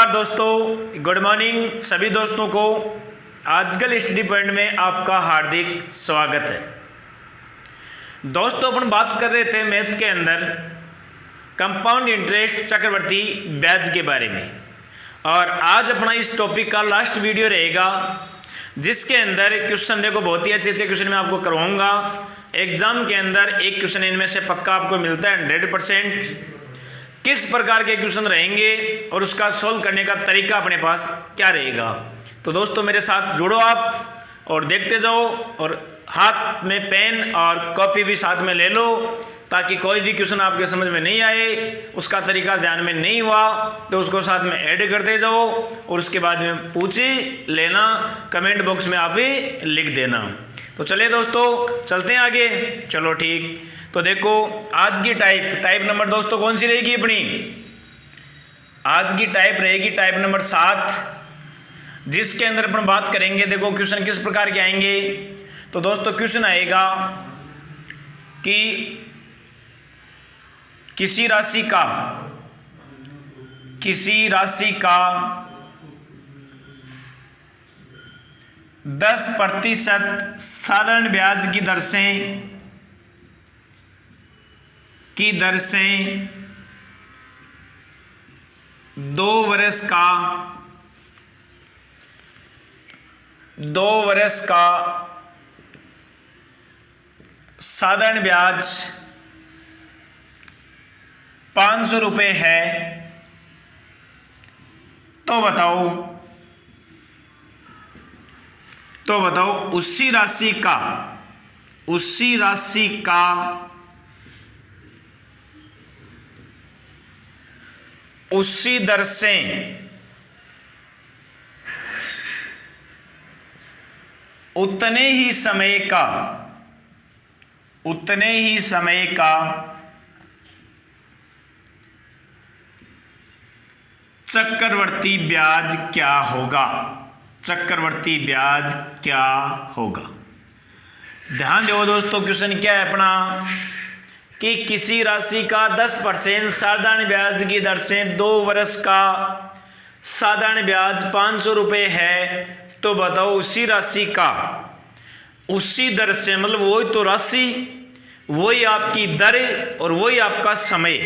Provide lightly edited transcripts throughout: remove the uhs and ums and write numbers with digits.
नमस्कार दोस्तों, good morning सभी दोस्तों को। आजकल स्टडी पॉइंट में आपका हार्दिक स्वागत है। दोस्तों अपन बात कर रहे थे मैथ के अंदर कंपाउंड इंटरेस्ट चक्रवर्ती ब्याज के बारे में, और आज अपना इस टॉपिक का लास्ट वीडियो रहेगा जिसके अंदर क्वेश्चन देखो बहुत ही अच्छे क्वेश्चन मैं आपको करवाऊंगा। एग्जाम के अंदर एक क्वेश्चन इनमें से पक्का आपको मिलता है 100%। किस प्रकार के क्वेश्चन रहेंगे और उसका सोल्व करने का तरीका अपने पास क्या रहेगा। तो दोस्तों मेरे साथ जुड़ो आप और देखते जाओ, और हाथ में पेन और कॉपी भी साथ में ले लो ताकि कोई भी क्वेश्चन आपके समझ में नहीं आए, उसका तरीका ध्यान में नहीं हुआ तो उसको साथ में ऐड करते जाओ और उसके बाद में पूछ लेना, कमेंट बॉक्स में आप ही लिख देना। तो चलिए दोस्तों चलते हैं आगे। चलो ठीक, तो देखो आज की टाइप नंबर दोस्तों कौन सी रहेगी अपनी। आज की टाइप रहेगी टाइप नंबर 7, जिसके अंदर अपन बात करेंगे। देखो क्वेश्चन किस प्रकार के आएंगे। तो दोस्तों क्वेश्चन आएगा कि किसी राशि का 10% साधारण ब्याज की दर से 2 वर्ष का साधारण ब्याज 500 रुपये है, तो बताओ उसी राशि का उसी दर से उतने ही समय का चक्रवर्ती ब्याज क्या होगा। ध्यान दो दोस्तों, क्वेश्चन क्या है अपना कि किसी राशि का 10% साधारण ब्याज की दर से 2 वर्ष का साधारण ब्याज 500 रुपये है, तो बताओ उसी राशि का उसी दर से, मतलब वही तो राशि, वही आपकी दर और वही आपका समय,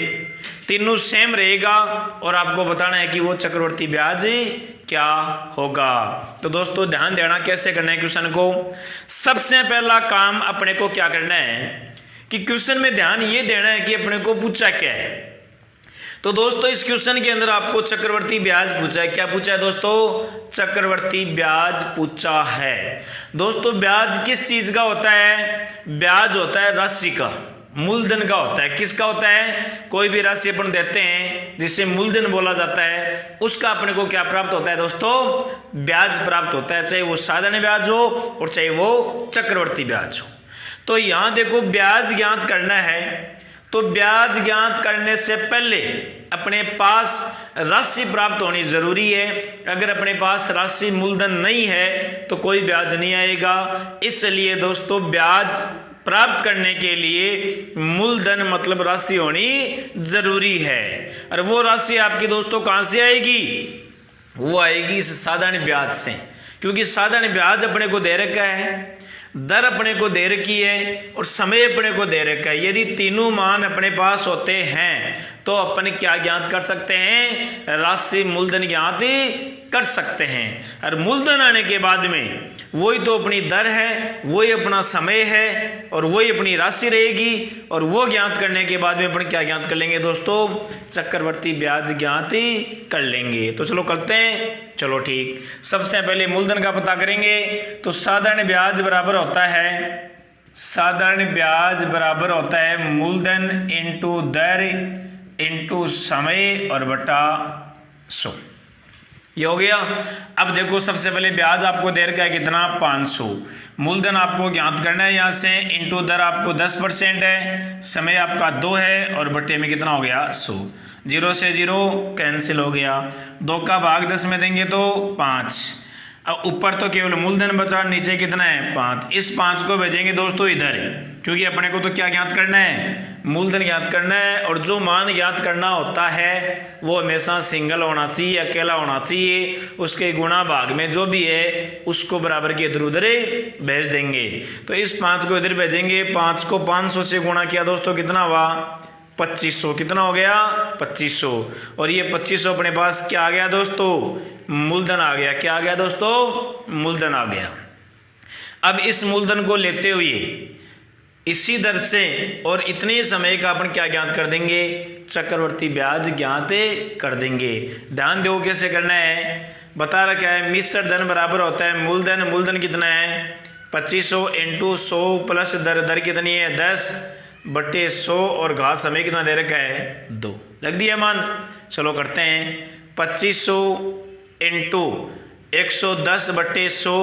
तीनों सेम रहेगा और आपको बताना है कि वो चक्रवर्ती ब्याज क्या होगा। तो दोस्तों ध्यान देना कैसे करना है क्वेश्चन को। सबसे पहला काम अपने को क्या करना है कि क्वेश्चन में ध्यान ये देना है कि अपने को पूछा क्या है। तो दोस्तों इस क्वेश्चन के अंदर आपको चक्रवर्ती ब्याज पूछा है। क्या पूछा है दोस्तों? चक्रवर्ती ब्याज पूछा है। दोस्तों ब्याज किस चीज का होता है? ब्याज होता है राशि का, मूलधन का होता है। किसका होता है? कोई भी राशि अपन देते हैं जिसे मूलधन बोला जाता है, उसका अपने को क्या प्राप्त होता है दोस्तों? ब्याज प्राप्त होता है, चाहे वो साधारण ब्याज हो और चाहे वो चक्रवर्ती ब्याज हो। तो यहां देखो ब्याज ज्ञात करना है, तो ब्याज ज्ञात करने से पहले अपने पास राशि प्राप्त होनी जरूरी है। अगर अपने पास राशि मूलधन नहीं है तो कोई ब्याज नहीं आएगा। इसलिए दोस्तों ब्याज प्राप्त करने के लिए मूलधन मतलब राशि होनी जरूरी है। और वो राशि आपकी दोस्तों कहां से आएगी? वो आएगी इस साधारण ब्याज से, क्योंकि साधारण ब्याज अपने को दे रखा है, दर अपने को दे रखी है और समय अपने को दे रखा है। यदि तीनों मान अपने पास होते हैं तो अपन क्या ज्ञात कर सकते हैं? राशि मूलधन ज्ञात कर सकते हैं। और मूलधन आने के बाद में वही तो अपनी दर है, वही अपना समय है और वही अपनी राशि रहेगी, और वो ज्ञात करने के बाद में अपन क्या ज्ञात कर लेंगे दोस्तों? चक्रवर्ती ब्याज ज्ञात कर लेंगे। तो चलो करते हैं। चलो ठीक, सबसे पहले मूलधन का पता करेंगे। तो साधारण ब्याज बराबर होता है मूलधन इंटू दर इंटू समय और बटा 100। ये हो गया। अब देखो सबसे पहले ब्याज आपको दे रखा है कितना? 500। मूलधन आपको ज्ञात करना है यहाँ से, इंटू दर आपको 10% है, समय आपका 2 है और बट्टे में कितना हो गया? 100। 0 से 0 कैंसिल हो गया। 2 का भाग 10 में देंगे तो 5। अब ऊपर तो केवल मूलधन बचा, नीचे कितना है 5। इस 5 को भेजेंगे दोस्तों इधर, क्योंकि अपने को तो क्या ज्ञात करना है, मूलधन ज्ञात करना है। और जो मान ज्ञात करना होता है वो हमेशा सिंगल होना चाहिए, अकेला होना चाहिए। उसके गुणा भाग में जो भी है उसको बराबर के इधर उधर भेज देंगे। तो इस 5 को इधर भेजेंगे, 5 को 500 से गुणा किया दोस्तों, कितना हुआ 2500। कितना हो गया 2500। और ये 2500 अपने पास क्या आ गया दोस्तों, मूलधन आ गया। क्या आ गया दोस्तों, मूलधन आ गया। अब इस मूलधन को लेते हुए इसी दर से और इतने समय का अपन क्या ज्ञात कर देंगे, चक्रवर्ती ब्याज ज्ञात कर देंगे। ध्यान दो कैसे करना है, बता रखा है मिश्र धन बराबर होता है मूलधन। मूलधन कितना है 2500 इंटू 100 प्लस दर कितनी है 10/100 और घात समय कितना दे रखा है 2। लग दिया मान। चलो करते हैं 2500 इंटू 110/100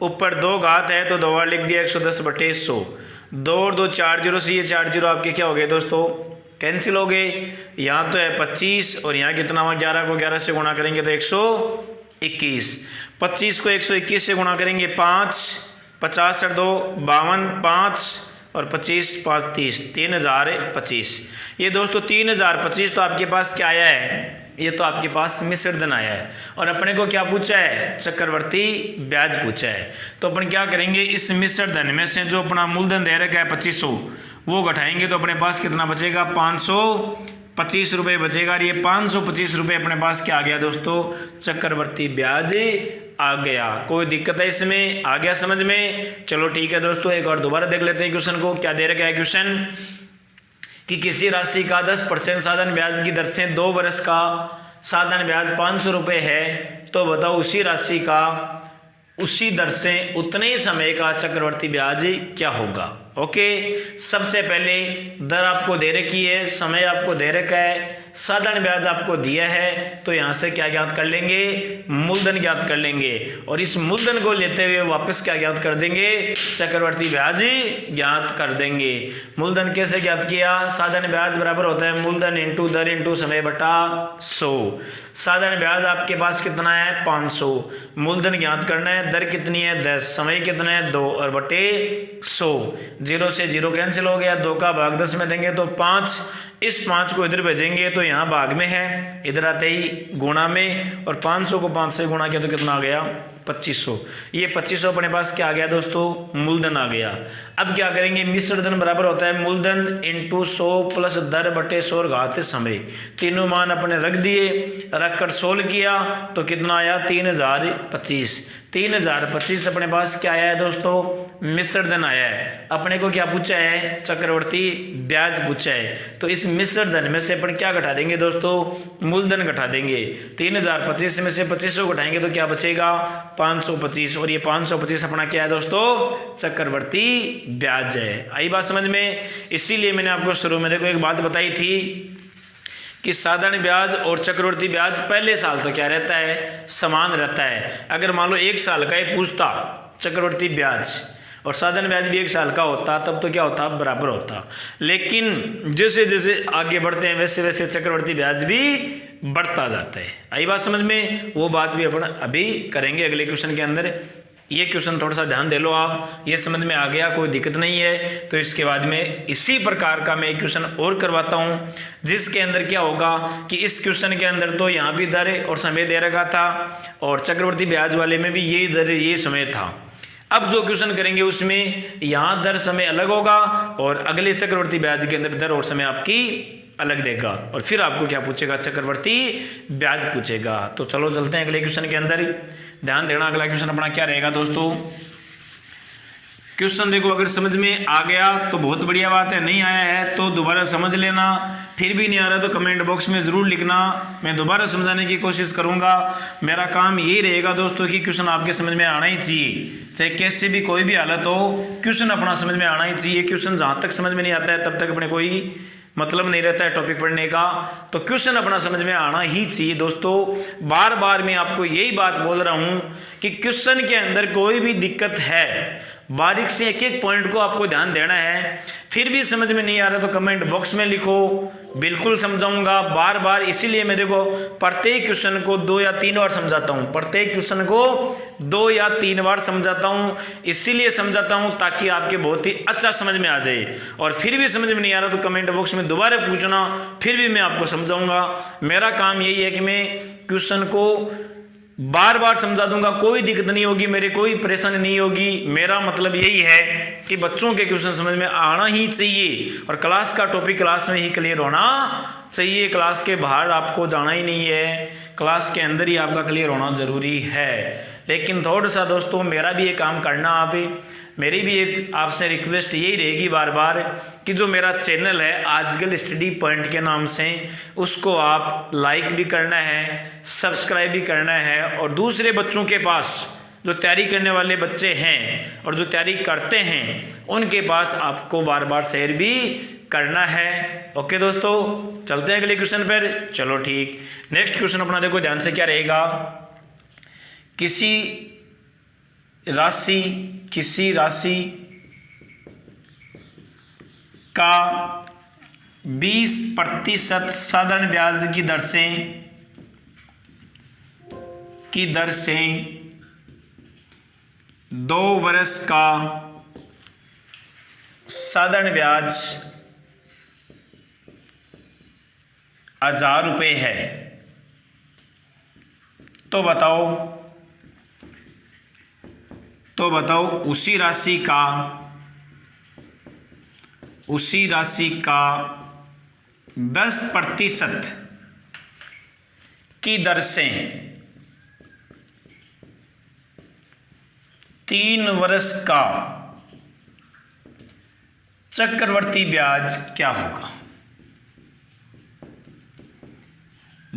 ऊपर 2 घात है तो 2 बार लिख दिया 110/100। 2 और 2 4 जीरो से ये 4 जीरो आपके क्या हो गए दोस्तों, कैंसिल हो गए। यहाँ तो है 25 और यहाँ कितना हुआ 11 को 11 से गुणा करेंगे तो 121। 25 को 121 से गुणा करेंगे 5, 50 और 2 52, 5 और 25 5 30, 3025। ये दोस्तों 3025 तो आपके पास क्या आया है, ये तो आपके पास मिश्र धन आया है। और अपने को क्या पूछा है, चक्रवर्ती ब्याज पूछा है। तो अपन क्या करेंगे, इस मिश्र धन में से जो अपना मूलधन दे रखा है 2500 वो घटाएंगे तो अपने पास कितना बचेगा 525 रुपये बचेगा। और ये 525 रुपये अपने पास क्या आ गया दोस्तों, चक्रवर्ती ब्याज आ गया। कोई दिक्कत है इसमें, आ गया समझ में। चलो ठीक है दोस्तों, एक और दोबारा देख लेते हैं क्वेश्चन को। क्या दे रखा है क्वेश्चन कि किसी राशि का 10% साधन ब्याज की दर से 2 वर्ष का साधन ब्याज 500 रुपये है, तो बताओ उसी राशि का उसी दर से उतने ही समय का चक्रवर्ती ब्याज क्या होगा। ओके, सबसे पहले दर आपको दे रखी है, समय आपको दे रखा है, साधारण ब्याज आपको दिया है, तो यहाँ से क्या ज्ञात कर लेंगे, मूलधन ज्ञात कर लेंगे। और इस मूलधन को लेते हुए वापस क्या ज्ञात कर देंगे, चक्रवर्ती ब्याज ज्ञात कर देंगे। मूलधन कैसे ज्ञात किया, साधारण ब्याज बराबर होता है मूलधन इंटू दर इंटू समय बटा 100। साधारण ब्याज आपके पास कितना है 500, मूलधन ज्ञात करना है, दर कितनी है 10, समय कितना है 2 और बटे 100। 0 से 0 कैंसिल हो गया, 2 का भाग 10 में देंगे तो 5। इस 5 को इधर भेजेंगे तो यहाँ भाग में है, इधर आते ही गुणा में, और 500 को 5 से गुणा किया तो कितना आ गया 2500। ये 2500 अपने पास क्या आ गया दोस्तों, मूलधन आ गया। अब क्या करेंगे, मिश्र धन बराबर होता है मूलधन इंटू 100 प्लस दर बटे 100 और घात समय। तीनों मान अपने रख दिए, रखकर 16 किया तो कितना आया 3025। 3025 अपने पास क्या आया है दोस्तों, मिश्र धन आया है। अपने को क्या पूछा है, चक्रवर्ती ब्याज पूछा है। तो इस मिश्र धन में से अपन क्या घटा देंगे दोस्तों, मूलधन घटा देंगे। 3025 में से 2500 घटाएंगे तो क्या बचेगा 525, और ये 525 अपना क्या है दोस्तों, चक्रवर्ती ब्याज है। आई बात समझ में। इसीलिए मैंने आपको शुरू में देखो एक बात बताई थी कि साधारण ब्याज और चक्रवर्ती ब्याज पहले साल तो क्या रहता है, समान रहता है। अगर मान लो 1 साल का ये पूछता चक्रवर्ती ब्याज और साधारण ब्याज भी 1 साल का होता, तब तो क्या होता, बराबर होता। लेकिन जैसे जैसे आगे बढ़ते हैं वैसे वैसे चक्रवर्ती ब्याज भी बढ़ता जाता है। आई बात समझ में। वो बात भी अपन अभी करेंगे अगले क्वेश्चन के अंदर। ये क्वेश्चन थोड़ा सा ध्यान दे लो आप, ये समझ में आ गया, कोई दिक्कत नहीं है। तो इसके बाद में इसी प्रकार का मैं एक क्वेश्चन और करवाता हूँ, जिसके अंदर क्या होगा कि इस क्वेश्चन के अंदर तो यहाँ भी दर और समय दे रखा था, और चक्रवर्ती ब्याज वाले में भी यही दर ये समय था। अब जो क्वेश्चन करेंगे उसमें यहाँ दर समय अलग होगा, और अगले चक्रवर्ती ब्याज के अंदर दर और समय आपकी अलग देगा, और फिर आपको क्या पूछेगा, चक्रवर्ती ब्याज पूछेगा। तो चलो चलते हैं अगले क्वेश्चन के अंदर। ध्यान देना, अगला क्वेश्चन अपना क्या रहेगा दोस्तों। क्वेश्चन देखो, अगर समझ में आ गया तो बहुत बढ़िया बात है, नहीं आया है तो दोबारा समझ लेना, फिर भी नहीं आ रहा तो कमेंट बॉक्स में ज़रूर लिखना, मैं दोबारा समझाने की कोशिश करूंगा। मेरा काम यही रहेगा दोस्तों कि क्वेश्चन आपके समझ में आना ही चाहिए, चाहे कैसे भी कोई भी हालत हो, क्वेश्चन अपना समझ में आना ही चाहिए। क्वेश्चन जहाँ तक समझ में नहीं आता है तब तक अपने कोई मतलब नहीं रहता है टॉपिक पढ़ने का। तो क्वेश्चन अपना समझ में आना ही चाहिए दोस्तों। बार बार मैं आपको यही बात बोल रहा हूं कि क्वेश्चन के अंदर कोई भी दिक्कत है, बारीक से एक एक पॉइंट को आपको ध्यान देना है, फिर भी समझ में नहीं आ रहा तो कमेंट बॉक्स में लिखो, बिल्कुल समझाऊंगा बार बार। इसीलिए मैं देखो प्रत्येक क्वेश्चन को 2 या 3 बार समझाता हूँ, प्रत्येक क्वेश्चन को 2 या 3 बार समझाता हूँ। इसीलिए समझाता हूँ ताकि आपके बहुत ही अच्छा समझ में आ जाए। और फिर भी समझ में नहीं आ रहा तो कमेंट बॉक्स में दोबारा पूछना, फिर भी मैं आपको समझाऊंगा। मेरा काम यही है कि मैं क्वेश्चन को बार बार समझा दूंगा, कोई दिक्कत नहीं होगी, मेरे कोई परेशानी नहीं होगी। मेरा मतलब यही है कि बच्चों के क्वेश्चन समझ में आना ही चाहिए और क्लास का टॉपिक क्लास में ही क्लियर होना चाहिए। क्लास के बाहर आपको जाना ही नहीं है, क्लास के अंदर ही आपका क्लियर होना जरूरी है। लेकिन थोड़ा सा दोस्तों मेरा भी ये काम करना, आप मेरी भी एक आपसे रिक्वेस्ट यही रहेगी बार बार कि जो मेरा चैनल है आजकल स्टडी पॉइंट के नाम से, उसको आप लाइक भी करना है, सब्सक्राइब भी करना है। और दूसरे बच्चों के पास जो तैयारी करने वाले बच्चे हैं और जो तैयारी करते हैं उनके पास आपको बार बार शेयर भी करना है। ओके दोस्तों, चलते हैं अगले क्वेश्चन पर। चलो ठीक, नेक्स्ट क्वेश्चन अपना देखो ध्यान से, क्या रहेगा। किसी राशि का 20% साधारण ब्याज की दर से 2 वर्ष का साधारण ब्याज 1000 रुपये है, तो बताओ उसी राशि का 10% की दर से 3 वर्ष का चक्रवर्ती ब्याज क्या होगा।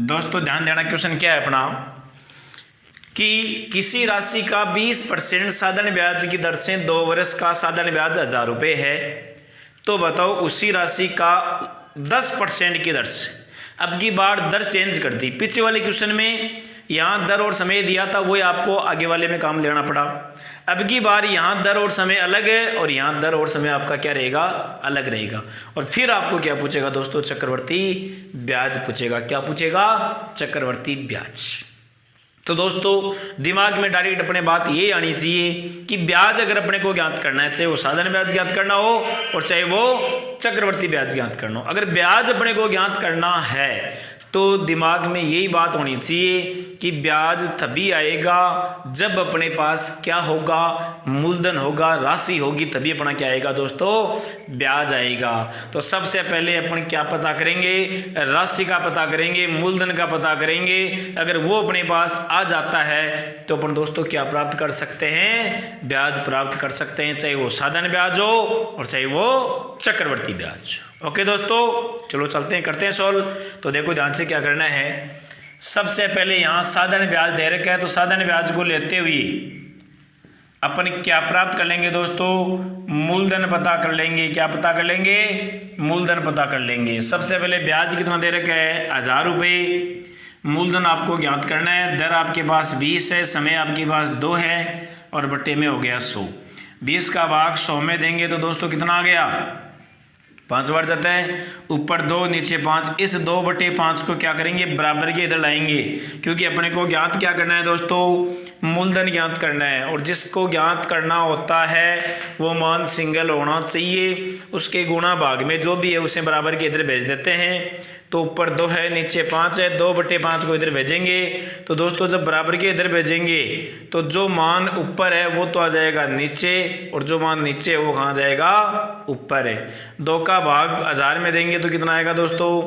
दोस्तों ध्यान देना, क्वेश्चन क्या है अपना कि किसी राशि का 20% साधारण ब्याज की दर से 2 वर्ष का साधारण ब्याज 1000 रुपये है, तो बताओ उसी राशि का 10% की दर से। अब की बार दर चेंज कर दी, पीछे वाले क्वेश्चन में यहाँ दर और समय दिया था, वही आपको आगे वाले में काम लेना पड़ा। अब की बार यहाँ दर और समय अलग है और यहाँ दर और समय आपका क्या रहेगा, अलग रहेगा। और फिर आपको क्या पूछेगा दोस्तों, चक्रवर्ती ब्याज पूछेगा। क्या पूछेगा, चक्रवर्ती ब्याज। तो दोस्तों दिमाग में डायरेक्ट अपने बात ये आनी चाहिए कि ब्याज अगर अपने को ज्ञात करना है, चाहे वो साधारण ब्याज ज्ञात करना हो और चाहे वो चक्रवर्ती ब्याज ज्ञात करना हो, अगर ब्याज अपने को ज्ञात करना है तो दिमाग में यही बात होनी चाहिए कि ब्याज तभी आएगा जब अपने पास क्या होगा, मूलधन होगा, राशि होगी, तभी अपना क्या आएगा दोस्तों, ब्याज आएगा। तो सबसे पहले अपन क्या पता करेंगे, राशि का पता करेंगे, मूलधन का पता करेंगे। अगर वो अपने पास आ जाता है तो अपन दोस्तों क्या प्राप्त कर सकते हैं, ब्याज प्राप्त कर सकते हैं, चाहे वो साधारण ब्याज हो और चाहे वो चक्रवर्ती ब्याज। ओके दोस्तों, चलो चलते हैं, करते हैं सॉल्व। तो देखो ध्यान से क्या करना है, सबसे पहले यहाँ साधारण ब्याज दे रखा है, तो साधारण ब्याज को लेते हुए अपन क्या प्राप्त कर लेंगे दोस्तों, मूलधन पता कर लेंगे। क्या पता कर लेंगे, मूलधन पता कर लेंगे। सबसे पहले ब्याज कितना दे रखा है, 1000 रुपये। मूलधन आपको ज्ञात करना है, दर आपके पास 20 है, समय आपके पास 2 है और बट्टे में हो गया 100। 20 का भाग 100 में देंगे तो दोस्तों कितना आ गया, 5 बार जाता है, ऊपर 2 नीचे 5। इस 2/5 को क्या करेंगे, बराबर के इधर लाएंगे, क्योंकि अपने को ज्ञात क्या करना है दोस्तों, मूलधन ज्ञात करना है। और जिसको ज्ञात करना होता है वो मान सिंगल होना चाहिए, उसके गुणा भाग में जो भी है उसे बराबर के इधर भेज देते हैं। तो ऊपर 2 है, नीचे 5 है, 2/5 को इधर भेजेंगे। तो दोस्तों जब बराबर के इधर भेजेंगे तो जो मान ऊपर है वो तो आ जाएगा नीचे और जो मान नीचे है वो कहाँ जाएगा, ऊपर है। 2 का भाग 1000 में देंगे तो कितना आएगा दोस्तों,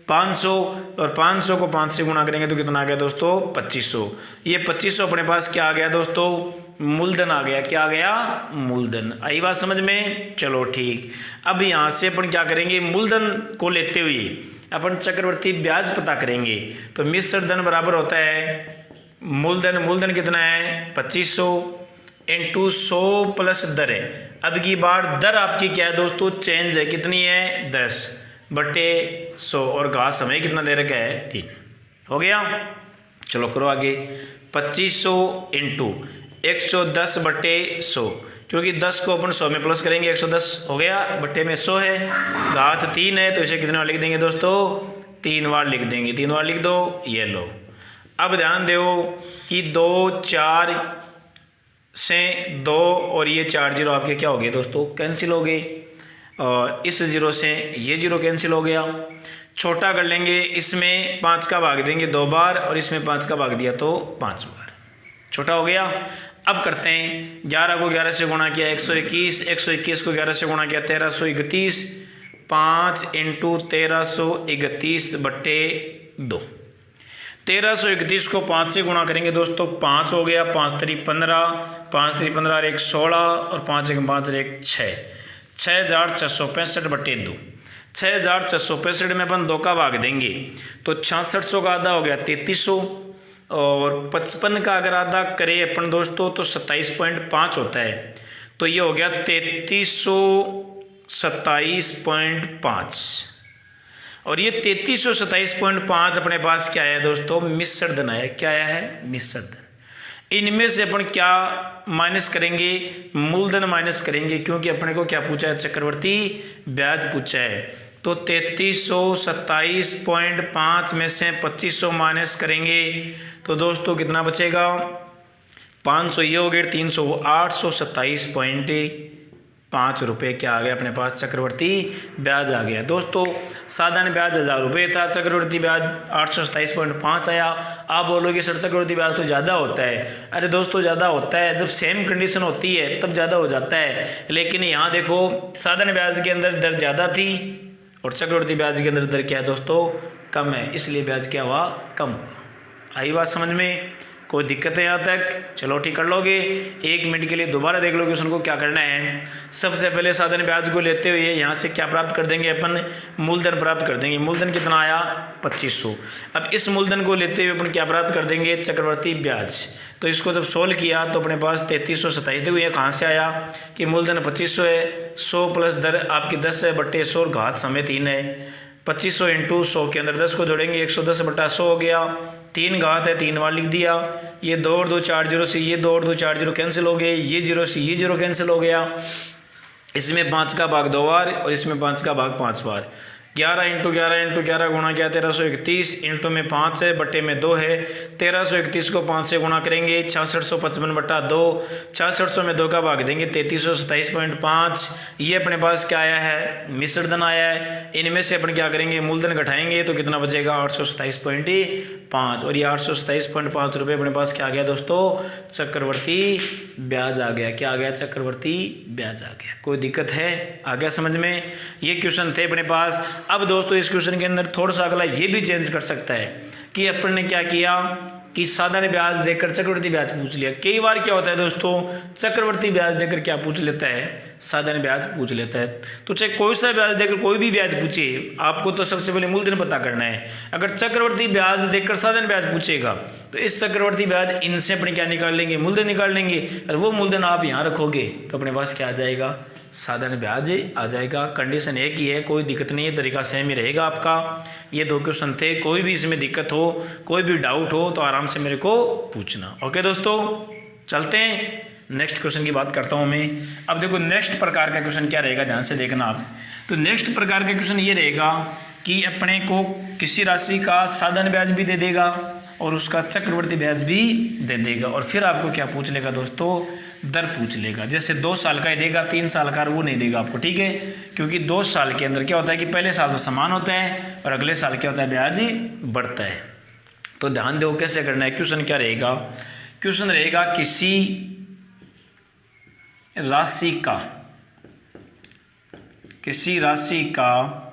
500। और 500 को 5 से गुणा करेंगे तो कितना आ गया दोस्तों, 2500। ये 2500 अपने पास क्या आ गया दोस्तों, मूलधन आ गया। क्या आ गया, मूलधन। आई बात समझ में, चलो ठीक। अब यहाँ से अपन क्या करेंगे, मूलधन को लेते हुए अपन चक्रवर्ती ब्याज पता करेंगे। तो मिश्र धन बराबर होता है मूलधन कितना है, 2500 इंटू 100 प्लस दर है। अब की बार दर आपकी क्या है दोस्तों, चेंज है, कितनी है, 10/100 और घात समय कितना दे रखा है, 3। हो गया, चलो करो आगे। 2500 इंटू 110/100, क्योंकि 10 को अपन 100 में प्लस करेंगे 110 हो गया, बट्टे में 100 है, घात 3 है, तो इसे कितने बार लिख देंगे दोस्तों? 3 बार लिख देंगे। 3 बार लिख दो, ये लो। अब ध्यान दो कि 2 4 से 2 और ये 4 जीरो आपके क्या हो गए दोस्तों? कैंसिल हो गए। और इस जीरो से ये जीरो कैंसिल हो गया। छोटा कर लेंगे, इसमें 5 का भाग देंगे 2 बार और इसमें 5 का भाग दिया तो 5 बार, छोटा हो गया। अब करते हैं 11 को 11 से गुणा किया 121, 121 को 11 से गुणा किया 1331, 5 × 1331/2। 1331 को 5 से गुणा करेंगे दोस्तों, 5 हो गया, 5 3 15, 5 3 15 और 1 16 और 5 1 5 और 1 6, 6665/2। 6665 में अपन 2 का भाग देंगे तो 6600 का आधा हो गया 3300, और 55 का अगर आधा करें अपन दोस्तों तो 27.5 होता है, तो ये हो गया 3327.5। और ये 3327.5 अपने पास क्या आया दोस्तों? मिश्र धन आया। क्या आया है? मिश्र धन। इनमें से अपन क्या माइनस करेंगे? मूलधन माइनस करेंगे, क्योंकि अपने को क्या पूछा है? चक्रवर्ती ब्याज पूछा है। तो 3327.5 में से 2500 माइनस करेंगे तो दोस्तों कितना बचेगा? 500 ये हो गए, 300 827.5 रुपये क्या आ गया अपने पास? चक्रवर्ती ब्याज आ गया। दोस्तों साधारण ब्याज 1000 रुपये था, चक्रवर्ती ब्याज 827.5 आया। आप बोलोगे सर चक्रवर्ती ब्याज तो ज़्यादा होता है। अरे दोस्तों ज़्यादा होता है, जब सेम कंडीशन होती है तब ज़्यादा हो जाता है, लेकिन यहाँ देखो साधारण ब्याज के अंदर दर ज़्यादा थी और चक्रवर्ती ब्याज के अंदर दर क्या है दोस्तों? कम है, इसलिए ब्याज क्या हुआ? कम हुआ। आई बात समझ में? कोई दिक्कत है यहाँ तक? चलो ठीक कर लोगे। 1 मिनट के लिए दोबारा देख लो क्वेश्चन को क्या करना है। सबसे पहले साधारण ब्याज को लेते हुए यहाँ से क्या प्राप्त कर देंगे अपन? मूलधन प्राप्त कर देंगे। मूलधन कितना आया? 2500। अब इस मूलधन को लेते हुए अपन क्या प्राप्त कर देंगे? चक्रवर्ती ब्याज। तो इसको जब सोल्व किया तो अपने पास 3327। देखो ये कहाँ से आया कि मूलधन 2500 है, 100 प्लस दर आपकी 10 है बट्टे 100 और घात समेत 3 है। 2500 × 100 के अंदर 10 को जोड़ेंगे 110/100 हो गया। 3 घात है, 3 बार लिख दिया। ये 2 और 2 4 जीरो से ये 2 और 2 4 जीरो कैंसिल हो गए, ये जीरो से ये जीरो कैंसिल हो गया। इसमें 5 का भाग 2 बार और इसमें 5 का भाग 5 बार। 11 × 11 × 11 गुणा किया 1331, इंटू में 5 है बट्टे में 2 है। 1331 को 5 से गुणा करेंगे 6655/2, 6600 में 2 का भाग देंगे 3327.5। ये अपने पास क्या आया है? मिश्र धन आया है। इनमें से अपन क्या करेंगे? मूलधन घटाएंगे तो कितना बचेगा? 827.5, और ये 827.5 रुपये अपने पास क्या आ गया दोस्तों? चक्रवर्ती ब्याज आ गया। क्या आ गया? चक्रवर्ती ब्याज आ गया। कोई दिक्कत है? आ गया समझ में? ये क्वेश्चन थे अपने पास। अब दोस्तों इस क्वेश्चन के अंदर थोड़ा सा अगला ये भी चेंज कर सकता है कि अपन ने क्या किया कि साधारण ब्याज देकर चक्रवर्ती ब्याज पूछ लिया। कई बार क्या होता है दोस्तों, चक्रवर्ती ब्याज देकर क्या पूछ लेता है? साधारण ब्याज पूछ लेता है। तो चाहे कोई सा ब्याज देकर कोई भी ब्याज पूछे, आपको तो सबसे पहले मूलधन पता करना है। अगर चक्रवर्ती ब्याज देकर साधारण ब्याज पूछेगा तो इस चक्रवर्ती ब्याज इनसे अपने क्या निकाल लेंगे? मूलधन निकाल लेंगे, और वो मूलधन आप यहाँ रखोगे तो अपने पास क्या आ जाएगा? साधारण ब्याज आ जाएगा। कंडीशन एक ही है, कोई दिक्कत नहीं है, तरीका सेम ही रहेगा आपका। ये 2 क्वेश्चन थे। कोई भी इसमें दिक्कत हो, कोई भी डाउट हो तो आराम से मेरे को पूछना। ओके दोस्तों, चलते हैं नेक्स्ट क्वेश्चन की बात करता हूँ मैं। अब देखो नेक्स्ट प्रकार का क्वेश्चन क्या रहेगा, ध्यान से देखना आप। तो नेक्स्ट प्रकार का क्वेश्चन ये रहेगा कि अपने को किसी राशि का साधारण ब्याज भी दे देगा और उसका चक्रवर्ती ब्याज भी दे देगा, और फिर आपको क्या पूछ लेगा दोस्तों? दर पूछ लेगा। जैसे 2 साल का ही देगा, 3 साल का वो नहीं देगा आपको, ठीक है? क्योंकि 2 साल के अंदर क्या होता है कि पहले साल तो समान होता है और अगले साल क्या होता है? ब्याज बढ़ता है। तो ध्यान दो कैसे करना है। क्वेश्चन क्या रहेगा? क्वेश्चन रहेगा किसी राशि का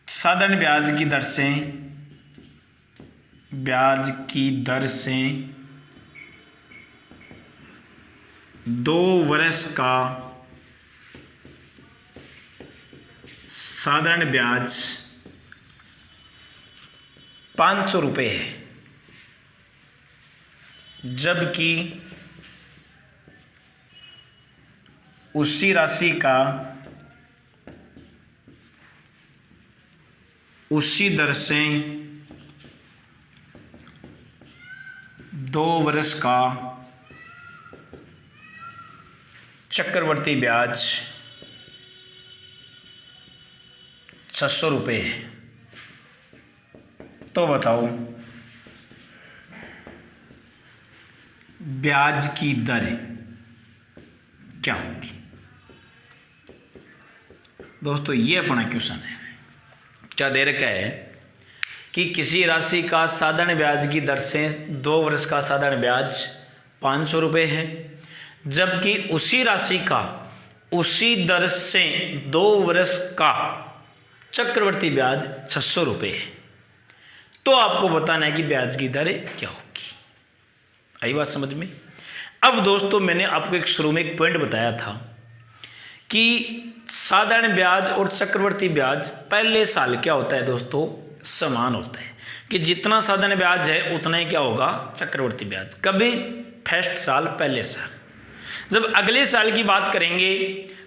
साधारण ब्याज की दर से 2 वर्ष का साधारण ब्याज 500 रुपये है, जबकि उसी राशि का उसी दर से 2 वर्ष का चक्रवर्ती ब्याज 600 रुपये है, तो बताओ ब्याज की दर क्या होगी। दोस्तों ये अपना क्वेश्चन है। क्या दे रखा है कि किसी राशि का साधारण ब्याज की दर से 2 वर्ष का साधारण ब्याज 500 रुपये है, जबकि उसी राशि का उसी दर से 2 वर्ष का चक्रवर्ती ब्याज 600 रुपये है। तो आपको बताना है कि ब्याज की दर क्या होगी। आई बात समझ में। अब दोस्तों मैंने आपको एक शुरू में एक पॉइंट बताया था कि साधारण ब्याज और चक्रवर्ती ब्याज पहले साल क्या होता है दोस्तों, समान होता है कि जितना साधारण ब्याज है उतना ही क्या होगा चक्रवर्ती ब्याज। कभी फर्स्ट साल, पहले साल। जब अगले साल की बात करेंगे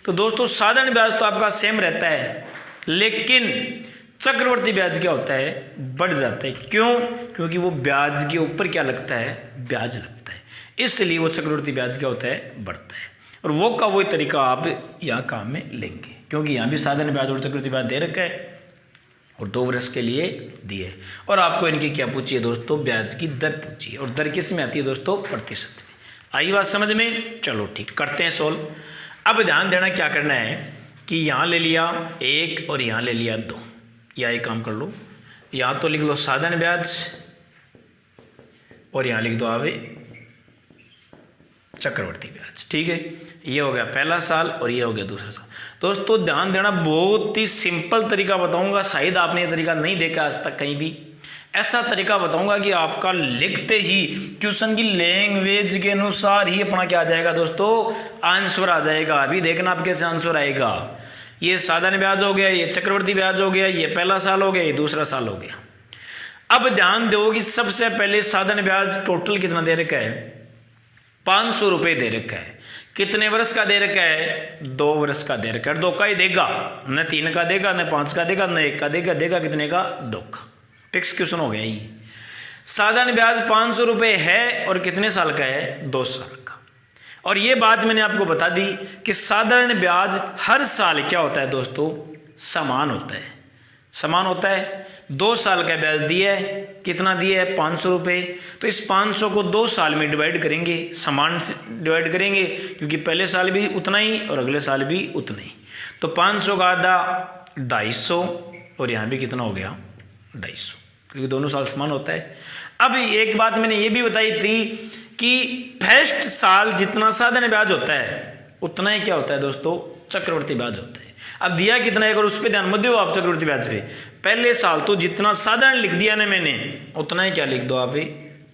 तो दोस्तों साधारण ब्याज तो आपका सेम रहता है, लेकिन चक्रवर्ती ब्याज क्या होता है, बढ़ जाता है। क्यों? क्योंकि वो ब्याज के ऊपर क्या लगता है, ब्याज लगता है, इसलिए वो चक्रवर्ती ब्याज क्या होता है, बढ़ता है। और वो का वही तरीका आप यहाँ काम में लेंगे, क्योंकि यहाँ भी साधारण ब्याज और चक्रवर्ती ब्याज दे रखा है और 2 वर्ष के लिए दिए। और आपको इनकी क्या पूछिए दोस्तों, ब्याज की दर पूछिए। और दर किस में आती है दोस्तों, प्रतिशत में। आई बात समझ में। चलो ठीक, करते हैं सोल्व। अब ध्यान देना क्या करना है कि यहाँ ले लिया 1 और यहाँ ले लिया 2। या एक काम कर लो, यहाँ तो लिख लो साधारण ब्याज और यहाँ लिख दो आवे चक्रवर्ती ब्याज। ठीक है, ये हो गया पहला साल और ये हो गया दूसरा साल। दोस्तों ध्यान देना, बहुत ही सिंपल तरीका बताऊंगा, शायद आपने ये तरीका नहीं देखा आज तक कहीं भी। ऐसा तरीका बताऊंगा कि आपका लिखते ही क्वेश्चन की लैंग्वेज के अनुसार ही अपना क्या आ जाएगा दोस्तों, आंसर आ जाएगा। अभी देखना आप कैसे आंसर आएगा। ये साधारण ब्याज हो गया, ये चक्रवर्ती ब्याज हो गया, ये पहला साल हो गया, ये दूसरा साल हो गया। अब ध्यान दो कि सबसे पहले साधारण ब्याज टोटल कितना दे रखा है, 500 रुपये दे रखा है। कितने वर्ष का दे रखा है, 2 वर्ष का दे रखा है। 2 का ही देगा, न 3 का देगा, न 5 का देगा, न 1 का देगा। देगा कितने का, 2 का। फिक्स क्वेश्चन हो गया। ये साधारण ब्याज 500 रुपये है और कितने साल का है, 2 साल का। और ये बात मैंने आपको बता दी कि साधारण ब्याज हर साल क्या होता है दोस्तों, समान होता है। समान होता है। 2 साल का ब्याज दिया है, कितना दिया है, 500 रुपये। तो इस 500 को 2 साल में डिवाइड करेंगे, समान से डिवाइड करेंगे, क्योंकि पहले साल भी उतना ही और अगले साल भी उतना ही। तो 500 का आधा 250 और यहाँ भी कितना हो गया, 250, क्योंकि दोनों साल समान होता है। अब एक बात मैंने ये भी बताई थी कि फर्स्ट साल जितना साधारण ब्याज होता है उतना ही क्या होता है दोस्तों, चक्रवर्ती ब्याज होता है। अब दिया कितना है, अगर उस पर ध्यान मत दो आप चक्रवर्ती ब्याज पे। पहले साल तो जितना साधारण लिख दिया ना मैंने, उतना ही क्या लिख दो आप,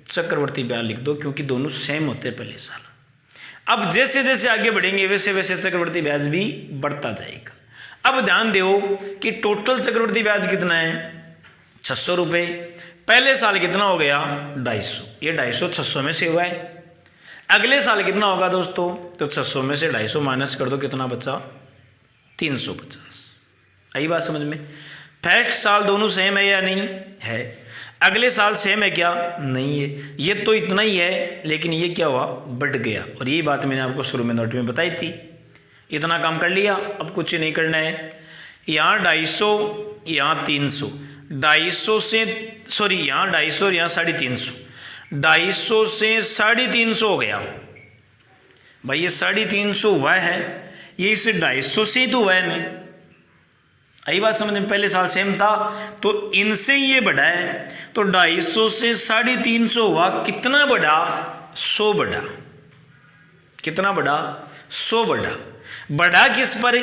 चक्रवर्ती ब्याज लिख दो, क्योंकि दोनों सेम होते हैं पहले साल। अब जैसे जैसे आगे बढ़ेंगे वैसे वैसे चक्रवर्ती ब्याज भी बढ़ता जाएगा। अब ध्यान दो कि टोटल चक्रवर्ती ब्याज कितना है, 600 रुपये। पहले साल कितना हो गया, 250। ये 250 600 में से हुआ है। अगले साल कितना होगा दोस्तों, तो 600 में से 250 माइनस कर दो, कितना बचा, 350। आई बात समझ में। फर्स्ट साल दोनों सेम है या नहीं है, अगले साल सेम है क्या, नहीं है। ये तो इतना ही है, लेकिन ये क्या हुआ, बढ़ गया। और ये बात मैंने आपको शुरू में नोट में बताई थी। इतना काम कर लिया, अब कुछ नहीं करना है। यहाँ 250, यहाँ 300, 250 से सॉरी यहाँ 250 और यहाँ 350, 250 से 350 हो गया। भाई ये 350 हुआ है, ये इसे 250 से ही तो हुआ है नहीं। आई बात समझ में। पहले साल सेम था तो इनसे ये बढ़ा है, तो 250 से 350 हुआ। कितना बढ़ा, 100 बढ़ा। कितना बढ़ा, 100 बढ़ा। बढ़ा किस पर,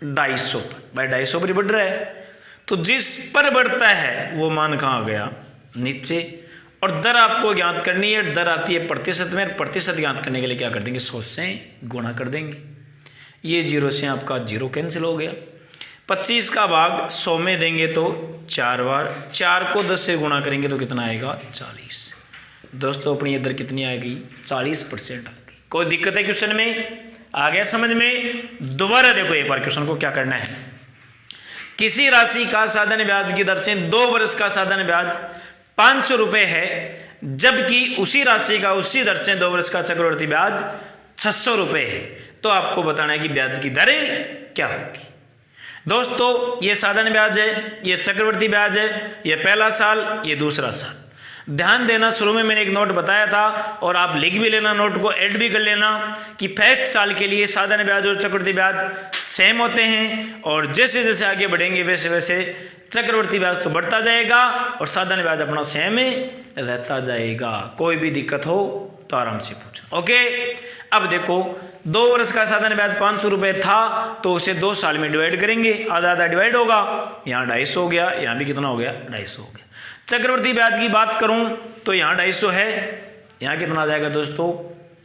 250 पर। भाई 250 पर बढ़ रहा है, तो जिस पर बढ़ता है वो मान कहाँ आ गया, नीचे। और दर आपको ज्ञात करनी है, दर आती है प्रतिशत में। प्रतिशत ज्ञात करने के लिए क्या कर देंगे, 100 से गुणा कर देंगे। ये 0 से आपका 0 कैंसिल हो गया। 25 का भाग 100 में देंगे तो 4 बार, 4 को 10 से गुणा करेंगे तो कितना आएगा, 40। दोस्तों अपनी ये दर कितनी आ गई, 40% आ गई। कोई दिक्कत है क्वेश्चन में, आ गया समझ में। दोबारा देखो एक बार क्वेश्चन को, क्या करना है। किसी राशि का साधारण ब्याज की दर से 2 वर्ष का साधारण ब्याज 500 रुपये है, जबकि उसी राशि का उसी दर से 2 वर्ष का चक्रवृद्धि ब्याज 600 रुपये है। तो आपको बताना है कि ब्याज की दर क्या होगी। दोस्तों ये साधारण ब्याज है, ये चक्रवृद्धि ब्याज है, ये पहला साल, ये दूसरा साल। ध्यान देना, शुरू में मैंने एक नोट बताया था और आप लिख भी लेना, नोट को ऐड भी कर लेना कि फर्स्ट साल के लिए साधारण ब्याज और चक्रवृद्धि ब्याज सेम होते हैं और जैसे जैसे आगे बढ़ेंगे वैसे वैसे चक्रवृद्धि ब्याज तो बढ़ता जाएगा और साधारण ब्याज अपना सेम रहता जाएगा। कोई भी दिक्कत हो तो आराम से पूछो। ओके, अब देखो 2 वर्ष का साधारण ब्याज 500 रुपये था तो उसे 2 साल में डिवाइड करेंगे, आधा आधा डिवाइड होगा, यहाँ 250 हो गया, यहाँ भी कितना हो गया 250 हो गया। चक्रवृद्धि ब्याज की बात करूं तो यहाँ 250 है, यहाँ कितना आ जाएगा दोस्तों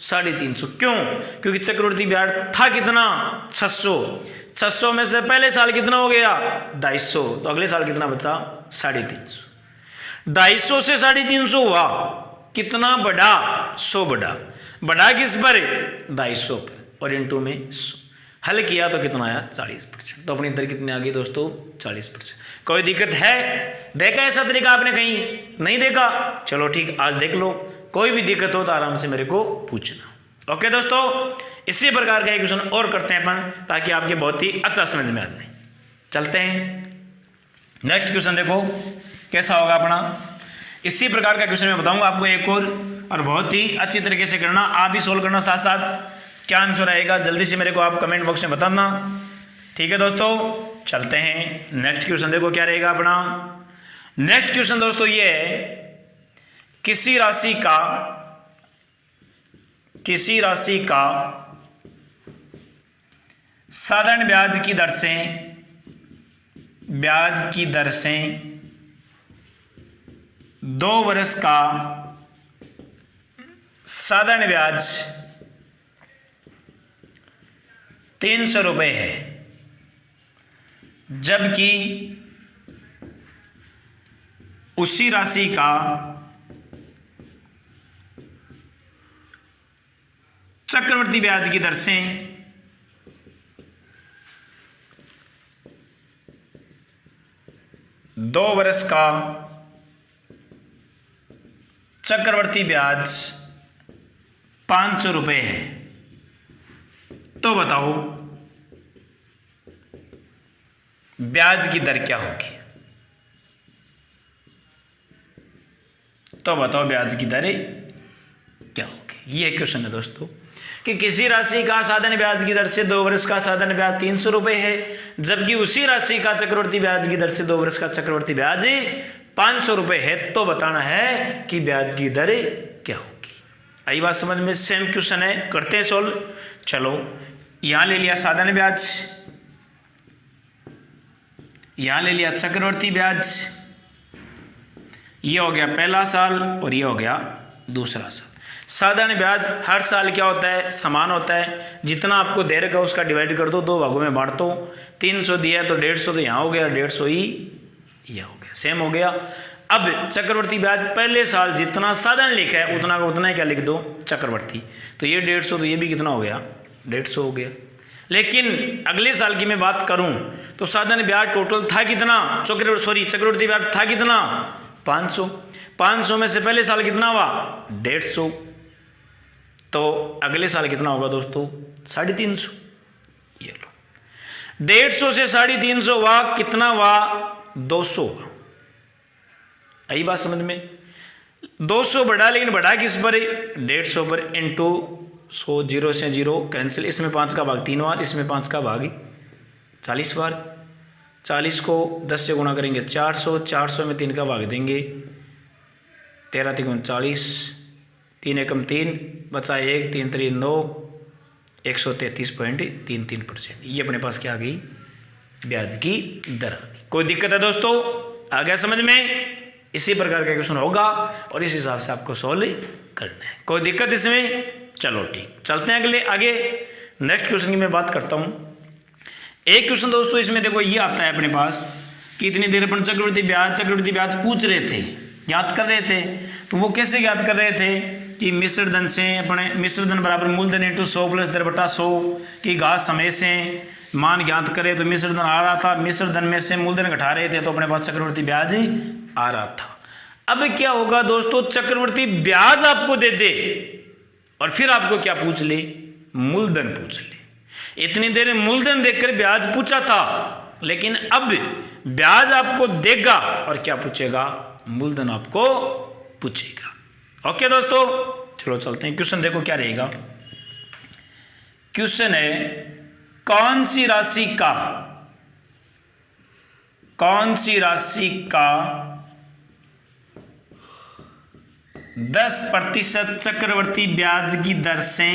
350। क्यों? क्योंकि चक्रवृद्धि ब्याज था कितना 600 में से पहले साल कितना हो गया 250, तो अगले साल कितना बचा 350। 250 से 350 हुआ, कितना बढ़ा 100 बढ़ा किस पर 250 पर और इनटू में 100 हल किया तो कितना आया 40%। तो अपनी दर कितनी आ गई दोस्तों 40%। कोई दिक्कत है? देखा ऐसा तरीका आपने कहीं नहीं देखा? चलो ठीक, आज देख लो। कोई भी दिक्कत हो तो आराम से मेरे को पूछना। ओके दोस्तों, इसी प्रकार का एक क्वेश्चन और करते हैं अपन ताकि आपके बहुत ही अच्छा समझ में आ जाए। चलते हैं नेक्स्ट क्वेश्चन, देखो कैसा होगा अपना। इसी प्रकार का क्वेश्चन मैं बताऊंगा आपको एक और बहुत ही अच्छी तरीके से करना, आप भी सोल्व करना, साथ साथ क्या आंसर आएगा जल्दी से मेरे को आप कमेंट बॉक्स में बताना। ठीक है दोस्तों, चलते हैं नेक्स्ट क्वेश्चन। देखो क्या रहेगा अपना नेक्स्ट क्वेश्चन दोस्तों, ये है किसी राशि का साधारण ब्याज की दर से 2 वर्ष का साधारण ब्याज 300 रुपये है, जबकि उसी राशि का चक्रवृद्धि ब्याज की दर से 2 वर्ष का चक्रवृद्धि ब्याज 500 रुपये है। तो बताओ ब्याज की दर क्या होगी? तो बताओ ब्याज की दर क्या होगी। ये क्वेश्चन है दोस्तों कि किसी राशि का साधारण ब्याज की दर से 2 वर्ष का साधारण ब्याज 300 रुपये है, जबकि उसी राशि का चक्रवृद्धि ब्याज की दर से 2 वर्ष का चक्रवृद्धि ब्याज 500 रुपये है। तो बताना है कि ब्याज की दर क्या होगी। आई बात समझ में? सेम क्वेश्चन है, करते हैं सोल्व। चलो, यहां ले लिया साधारण ब्याज, यहां ले लिया चक्रवृद्धि ब्याज, ये हो गया पहला साल और ये हो गया दूसरा साल। साधारण ब्याज हर साल क्या होता है समान होता है, जितना आपको दे रखा उसका डिवाइड कर दो, 2 भागों में बांट दो। 300 दिया तो 150 तो यहाँ हो गया, 150 ही यह हो गया, सेम हो गया। अब चक्रवृद्धि ब्याज पहले साल जितना साधारण लिखा है उतना का उतना ही क्या लिख दो चक्रवृद्धि, तो ये 150 तो ये भी कितना हो गया 150 हो गया। लेकिन अगले साल की मैं बात करूं तो साधारण ब्याज टोटल था कितना, चक्रवृद्धि ब्याज था कितना 500 में से पहले साल कितना हुआ 150, तो अगले साल कितना होगा दोस्तों 350। ये लो 150 से 350 हुआ, कितना हुआ 200। आई बात समझ में? 200 बढ़ा, लेकिन बढ़ा किस पर 150 पर, इंटू 100, 0 से 0 कैंसिल, इसमें 5 का भाग 3 बार, इसमें 5 का भाग 40 बार। 40 को 10 से गुणा करेंगे 400, 400 में 3 का भाग देंगे 13 3 40, 3 एकम 3 बचा 1, 3 3 9, 133.33%। ये अपने पास क्या आ गई ब्याज की दर। कोई दिक्कत है दोस्तों? आ गया समझ में? इसी प्रकार का क्वेश्चन होगा और इस हिसाब से आपको सॉल्व करना है। कोई दिक्कत इसमें? चलो ठीक, चलते हैं अगले आगे नेक्स्ट क्वेश्चन की मैं बात करता हूं। एक क्वेश्चन दोस्तों इसमें देखो ये आता है अपने पास कि इतनी देर अपन चक्रवृद्धि ब्याज पूछ रहे थे, याद कर रहे थे। तो वो कैसे याद कर रहे थे कि मिश्र धन से अपने मिश्र धन बराबर मूलधन इंटू 100 प्लस दर बटा 100 की घात समय से मान ज्ञात करे। तो मिश्र धन आ रहा था, मिश्र धन में से मूलधन घटा रहे थे तो अपने पास चक्रवृद्धि ब्याज आ रहा था। अब क्या होगा दोस्तों, चक्रवर्ती ब्याज आपको दे दे और फिर आपको क्या पूछ ले, मूलधन पूछ ले। इतनी देर मूलधन देकर ब्याज पूछा था, लेकिन अब ब्याज आपको देगा और क्या पूछेगा, मूलधन आपको पूछेगा। ओके दोस्तों, चलो चलते हैं। क्वेश्चन देखो क्या रहेगा। क्वेश्चन है, कौन सी राशि का 10% चक्रवर्ती ब्याज की दर से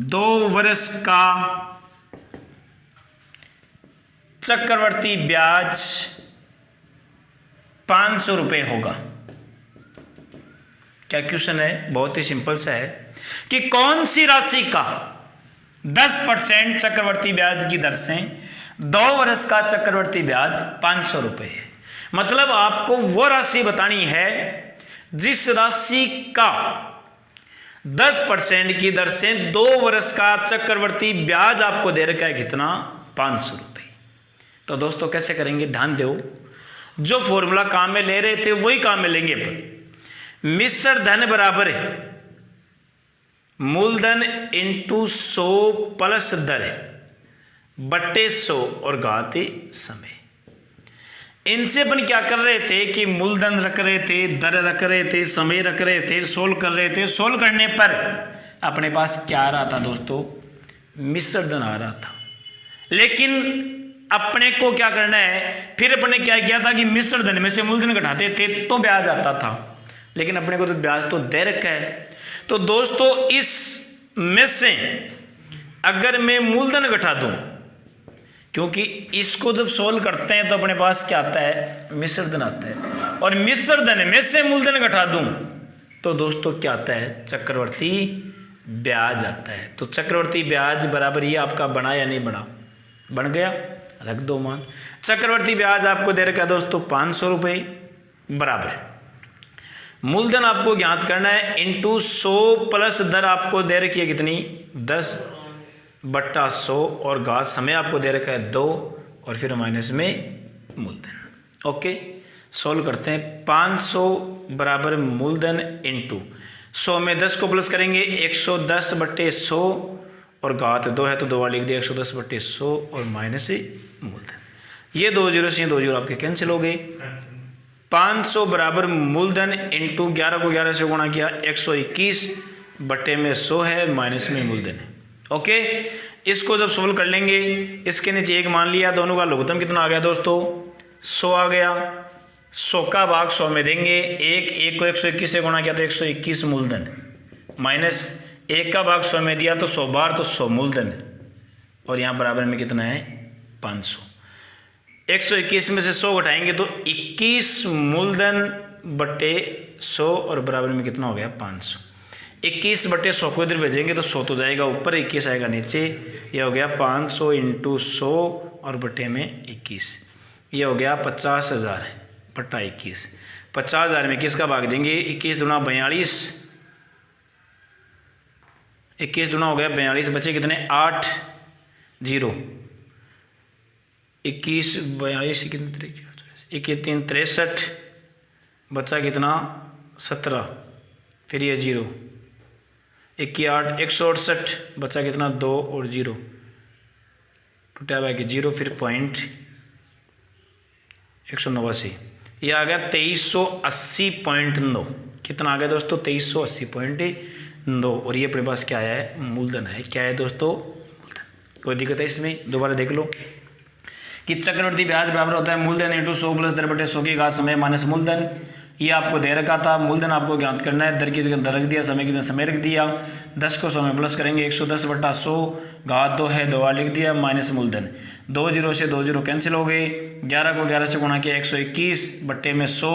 2 वर्ष का चक्रवर्ती ब्याज 500 रुपये होगा। क्या क्वेश्चन है, बहुत ही सिंपल सा है कि कौन सी राशि का 10% चक्रवर्ती ब्याज की दर से 2 वर्ष का चक्रवर्ती ब्याज 500 रुपये है। मतलब आपको वो राशि बतानी है जिस राशि का 10% की दर से 2 वर्ष का चक्रवर्ती ब्याज आपको दे रखा है कितना, 500 रुपये। तो दोस्तों कैसे करेंगे, ध्यान दो। जो फॉर्मूला काम में ले रहे थे वही काम में लेंगे। पर मिश्र धन बराबर है मूलधन इंटू 100 प्लस दर बट्टे 100 और घाते समय। इनसे अपन क्या कर रहे थे कि मूलधन रख रहे थे, दर रख रहे थे, समय रख रहे थे, सोल्व कर रहे थे। सोल्व करने पर अपने पास क्या आ रहा था दोस्तों, मिश्र धन आ रहा था। लेकिन अपने को क्या करना है, फिर अपने क्या किया था कि मिश्र धन में से मूलधन घटाते थे तो ब्याज आता था, लेकिन अपने को तो ब्याज तो दे रखा है। तो दोस्तों इस में से अगर मैं मूलधन घटा दूं, क्योंकि इसको जब सोल्व करते हैं तो अपने पास क्या आता है, मिश्र धन आता है, और मिश्र धन में से मूलधन घटा दूं तो दोस्तों क्या आता है, चक्रवर्ती ब्याज आता है। तो चक्रवर्ती ब्याज बराबर ये आपका बना या नहीं बना, बन गया, रख दो मान। चक्रवर्ती ब्याज आपको दे रखा है दोस्तों 500 रुपये बराबर मूलधन आपको ज्ञात करना है इंटू 100 प्लस दर आपको दे रखी है कितनी, 10 बट्टा 100 और घात समय आपको दे रखा है 2 और फिर माइनस में मूलधन। ओके, सोल्व करते हैं। 500 बराबर मूलधन इंटू 100 में 10 को प्लस करेंगे 110 बट्टे 100 और घात 2 है तो 2 बार लिख दिया 110 बट्टे 100 और माइनस मूलधन। ये 2 जीरो से 2 जीरो आपके कैंसिल हो गए। 500 बराबर मूलधन इंटू 11 को 11 से गुणा किया 121 बट्टे में 100 है माइनस में मूलधन है। ओके, इसको जब सोल्व कर लेंगे, इसके नीचे 1 मान लिया, दोनों का लघुत्तम कितना आ गया दोस्तों, 100 आ गया। 100 का भाग 100 में देंगे, 1 को 121 से गुणा किया तो 121 मूलधन माइनस 1 का भाग 100 में दिया तो 100 बार तो 100 मूलधन और यहाँ बराबर में कितना है 500। 121 में से 100 घटाएंगे तो 21 मूलधन बट्टे 100 और बराबर में कितना हो गया 500। 21 बट्टे 100 को इधर भेजेंगे तो 100 तो जाएगा ऊपर, 21 आएगा नीचे। यह हो गया 500 इंटू 100 और बट्टे में 21, यह हो गया 50,000 बट्टा 21। 50,000 में 21 का भाग देंगे, 21 दूना 42, 21 दूना हो गया 42, बचे कितने 8 जीरो, 21 42 कितने 21 3 63, बचा कितना 17, फिर ये 0, 21 8 168, बचा कितना 2 और 0, टूटा हुआ कि 0 फिर पॉइंट 189, ये आ गया 2380.9। कितना आ गया दोस्तों 2380.9 और ये अपने पास क्या आया है मूलधन है। क्या है दोस्तों मूलधन। कोई दिक्कत है इसमें, दोबारा देख लो कि चक्रवर्ती ब्याज बराबर होता है मूलधन इंटू 100 प्लस दर बटे 100 की घात समय माइनस मूलधन। ये आपको दे रखा था, मूलधन आपको ज्ञात करना है, दर की जगह दर रख दिया, समय की जगह समय रख दिया। 10 को 100 में प्लस करेंगे 110 बट्टा 100, घात 2 है 2 बार लिख दिया माइनस मूलधन। 2 जीरो से 2 जीरो कैंसिल हो गए, 11 को 11 से गुणा किया 121 बट्टे में 100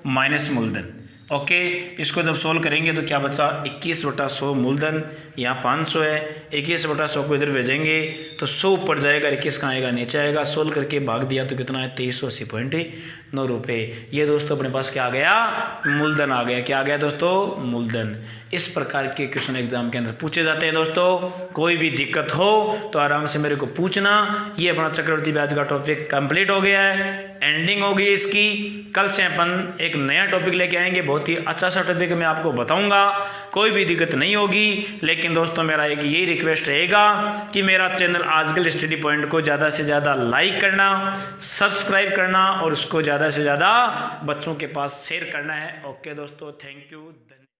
माइनस मूलधन। ओके, इसको जब सोल्व करेंगे तो क्या बचा 21 बटा 100 मूलधन, यहाँ 500 है, 21 बटा 100 को इधर भेजेंगे तो 100 ऊपर जाएगा, 21 कहाँ आएगा नीचे आएगा। सोल्व करके भाग दिया तो कितना है 2380.9 9 रुपये। ये दोस्तों अपने पास क्या आ गया, मूलधन आ गया। क्या आ गया दोस्तों, मूलधन। इस प्रकार के क्वेश्चन एग्जाम के अंदर पूछे जाते हैं दोस्तों। कोई भी दिक्कत हो तो आराम से मेरे को पूछना। ये अपना चक्रवृद्धि ब्याज का टॉपिक कंप्लीट हो गया है, एंडिंग हो गई इसकी। कल से अपन एक नया टॉपिक लेके आएंगे, बहुत ही अच्छा सा टॉपिक मैं आपको बताऊंगा। कोई भी दिक्कत नहीं होगी, लेकिन दोस्तों मेरा एक यही रिक्वेस्ट रहेगा कि मेरा चैनल आजकल स्टडी पॉइंट को ज़्यादा से ज़्यादा लाइक करना, सब्सक्राइब करना और उसको ज़्यादा से ज़्यादा बच्चों के पास शेयर करना है। ओके दोस्तों, थैंक यू।